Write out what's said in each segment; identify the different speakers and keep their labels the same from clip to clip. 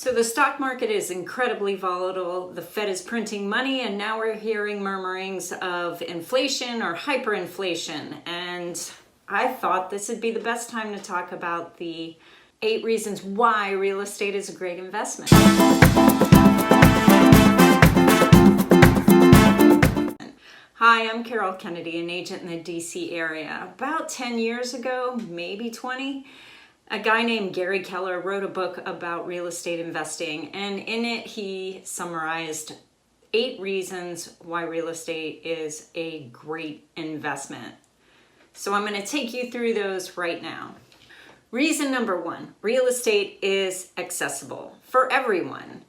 Speaker 1: So the stock market is incredibly volatile. The Fed is printing money, and now we're hearing murmurings of inflation or hyperinflation. And I thought this would be the best time to talk about the 8 reasons why real estate is a great investment. Hi, I'm Carol Kennedy, an agent in the DC area. About 10 years ago, maybe 20, a guy named Gary Keller wrote a book about real estate investing, and in it he summarized 8 reasons why real estate is a great investment. So I'm going to take you through those right now. Reason number 1, real estate is accessible for everyone.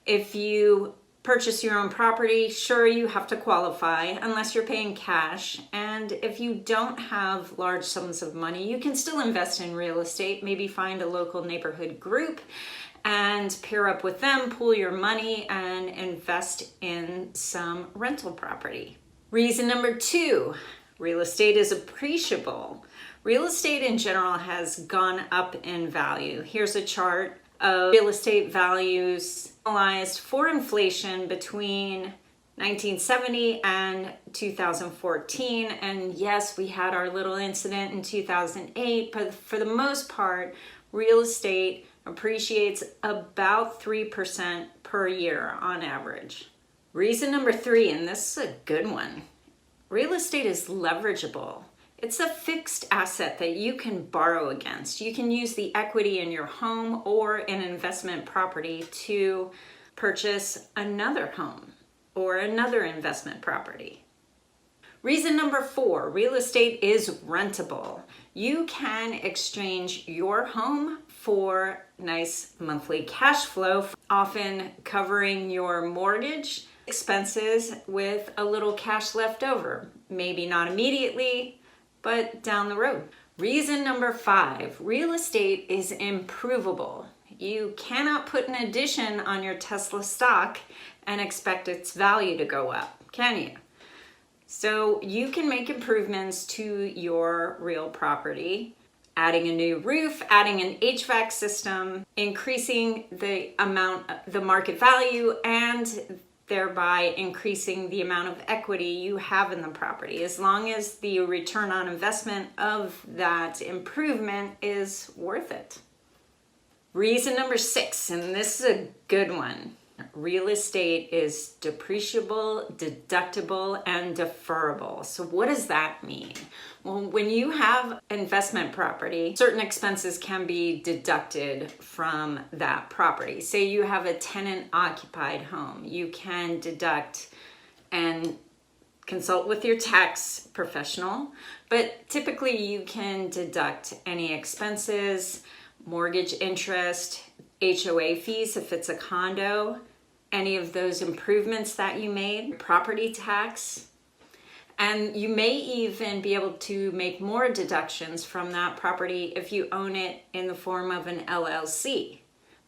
Speaker 1: If you purchase your own property, sure, you have to qualify unless you're paying cash. And if you don't have large sums of money, you can still invest in real estate. Maybe find a local neighborhood group and pair up with them, pool your money, and invest in some rental property. Reason number 2, real estate is appreciable. Real estate in general has gone up in value. Here's a chart of real estate values analyzed for inflation between 1970 and 2014. And yes, we had our little incident in 2008, but for the most part, real estate appreciates about 3% per year on average. Reason number 3, and this is a good one, real estate is leverageable. It's a fixed asset that you can borrow against. You can use the equity in your home or an investment property to purchase another home or another investment property. Reason number 4, real estate is rentable. You can exchange your home for nice monthly cash flow, often covering your mortgage expenses with a little cash left over. Maybe not immediately, but down the road. Reason number 5, real estate is improvable. You cannot put an addition on your Tesla stock and expect its value to go up, can you? So you can make improvements to your real property, adding a new roof, adding an HVAC system, increasing the market value, and thereby increasing the amount of equity you have in the property, as long as the return on investment of that improvement is worth it. Reason number 6, and this is a good one. Real estate is depreciable, deductible, and deferrable. So what does that mean? Well, when you have investment property, certain expenses can be deducted from that property. Say you have a tenant-occupied home. You can deduct and consult with your tax professional, but typically you can deduct any expenses, mortgage interest, HOA fees if it's a condo, any of those improvements that you made, property tax, and you may even be able to make more deductions from that property if you own it in the form of an LLC.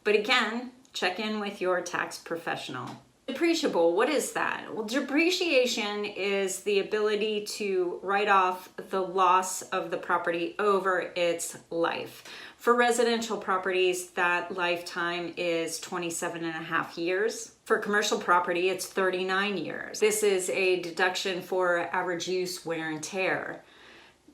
Speaker 1: But again, check in with your tax professional. Depreciable, what is that? Well, depreciation is the ability to write off the loss of the property over its life. For residential properties, that lifetime is 27.5 years. For commercial property, it's 39 years. This is a deduction for average use, wear, and tear.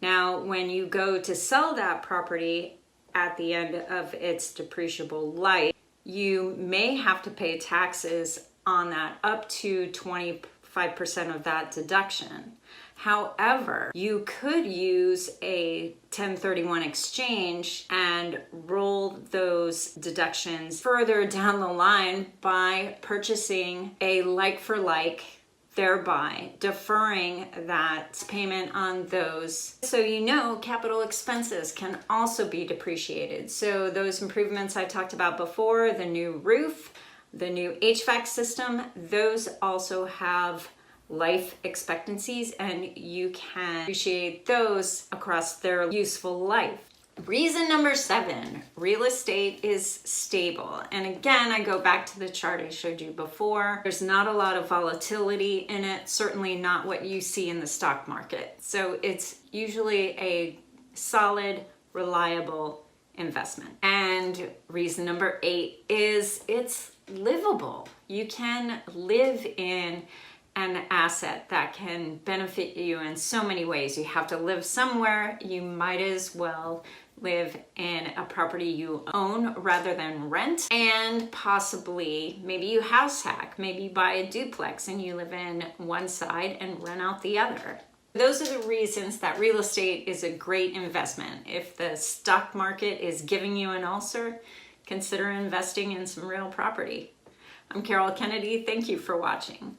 Speaker 1: Now, when you go to sell that property at the end of its depreciable life, you may have to pay taxes on that up to 25% of that deduction. However, you could use a 1031 exchange and roll those deductions further down the line by purchasing a like-for-like, thereby deferring that payment on those. So you know capital expenses can also be depreciated. So those improvements I talked about before, the new roof, the new HVAC system, those also have life expectancies, and you can appreciate those across their useful life. Reason number 7, real estate is stable. And again, I go back to the chart I showed you before. There's not a lot of volatility in it, certainly not what you see in the stock market. So it's usually a solid, reliable investment. And reason number 8 is it's livable. You can live in an asset that can benefit you in so many ways. You have to live somewhere. You might as well live in a property you own rather than rent. And possibly, maybe you house hack. Maybe you buy a duplex and you live in one side and rent out the other. Those are the reasons that real estate is a great investment. If the stock market is giving you an ulcer, consider investing in some real property. I'm Carol Kennedy. Thank you for watching.